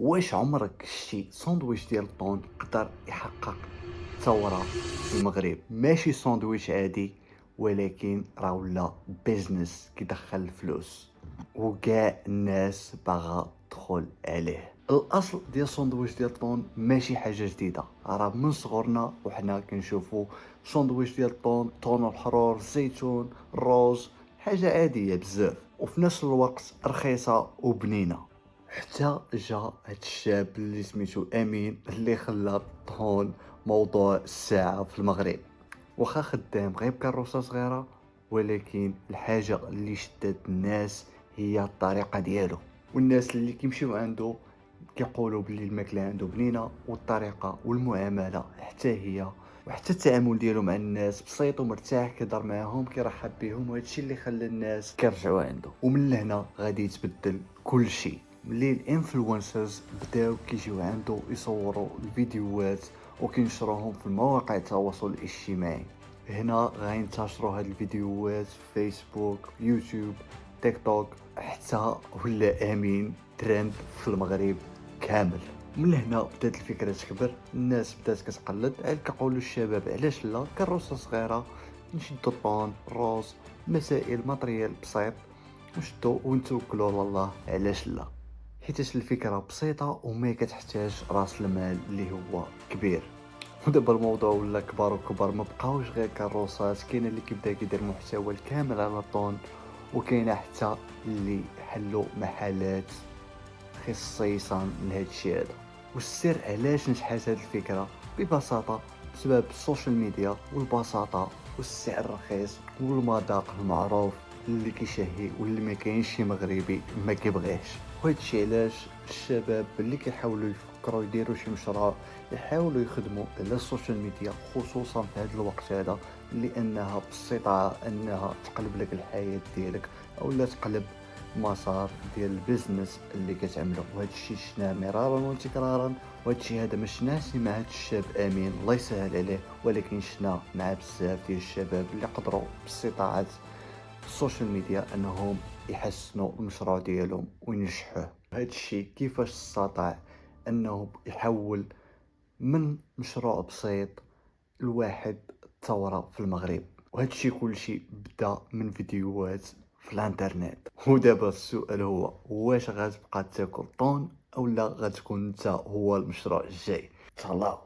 واش عمرك شتي ساندويتش ديال الطون قدر يحقق ثورة في المغرب؟ ماشي ساندويتش عادي، ولكن راه ولا بيزنس كيدخل الفلوس وكاع الناس باغا تدخل عليه. الاصل ديال ساندويتش ديال الطون ماشي حاجه جديده، راه من صغرنا وحنا كنشوفوا ساندويتش ديال الطون، الطون الحرور، الزيتون، الروز، حاجه عاديه بزاف وفي نفس الوقت رخيصه وبنينه. حتى جا هاد الشاب اللي سميتو امين اللي خلى الطهون موضوع الساعة في المغرب. واخا خدام غير بكاروسة صغيرة، ولكن الحاجة اللي شدت الناس هي الطريقة ديالو، والناس اللي كيمشيو عنده كيقولوا بلي الماكلة عنده بنينة، والطريقة والمعاملة حتى هي، وحتى التعامل ديالو مع الناس بسيط ومرتاح، كيهضر معاهم كيرحب بهم، وهادشي اللي خلى الناس كيرجعوا عنده. ومن لهنا غادي يتبدل كل شيء، ملي الانفلونسرز بداو كيجيو عنده يصوروا الفيديوهات وكينشروهم في مواقع التواصل الاجتماعي. هنا غينتشروا هاد الفيديوهات في فيسبوك، يوتيوب، تيك توك، حتى ولا امين ترند في المغرب كامل. من هنا بدات الفكره تكبر، الناس بدات كتقلد، عاد كيقولوا الشباب علاش لا كروسه صغيره نشدو الطون روز، مسائل ماتريال بسيط، نشدو ونتوكلوا على الله علاش لا. حيتاش الفكره بسيطه وما كتحتاج راس المال اللي هو كبير. ودابا الموضوع ولا كبار وكبار، ما بقاوش غير كاروسات، كاين اللي كيبدا كيدير محتوى الكامل على الطون، وكاينه حتى اللي حلوا محلات خصيصا لهذا الشيء هذا. والسر علاش نجحت هذه الفكره؟ ببساطه بسبب السوشيال ميديا والبساطه والسعر الرخيص والمذاق المعروف اللي كيشهي واللي ما كاينش شي مغربي ما كيبغيهش. وهذا الشيء علاش الشباب اللي كيحاولوا يفكروا يديروا شي مشروع يحاولوا يخدموا على السوشيال ميديا، خصوصا في هذا الوقت هذا، لانها بسيطه انها تقلب لك الحياه ديالك او لا تقلب مسار ديال البيزنس اللي كتعملو. وهذا الشيء شفناه مرارا وتكرارا، وهذا الشيء هذا ما شفناهش مع هذا الشاب امين الله يسهل عليه، ولكن شفنا مع بزاف ديال الشباب اللي قدروا باستطاعه السوشيال ميديا انهم يحسنوا المشروع ديالهم وينجحوه. هذا الشيء كيفاش استطاع انه يحول من مشروع بسيط لواحد ثورة في المغرب. وهذا الشيء كل شيء بدا من فيديوهات في الانترنت. ودابا السؤال هو واش غتبقى تاكل طون او لا غتكون انت هو المشروع الجاي؟ تهلاو.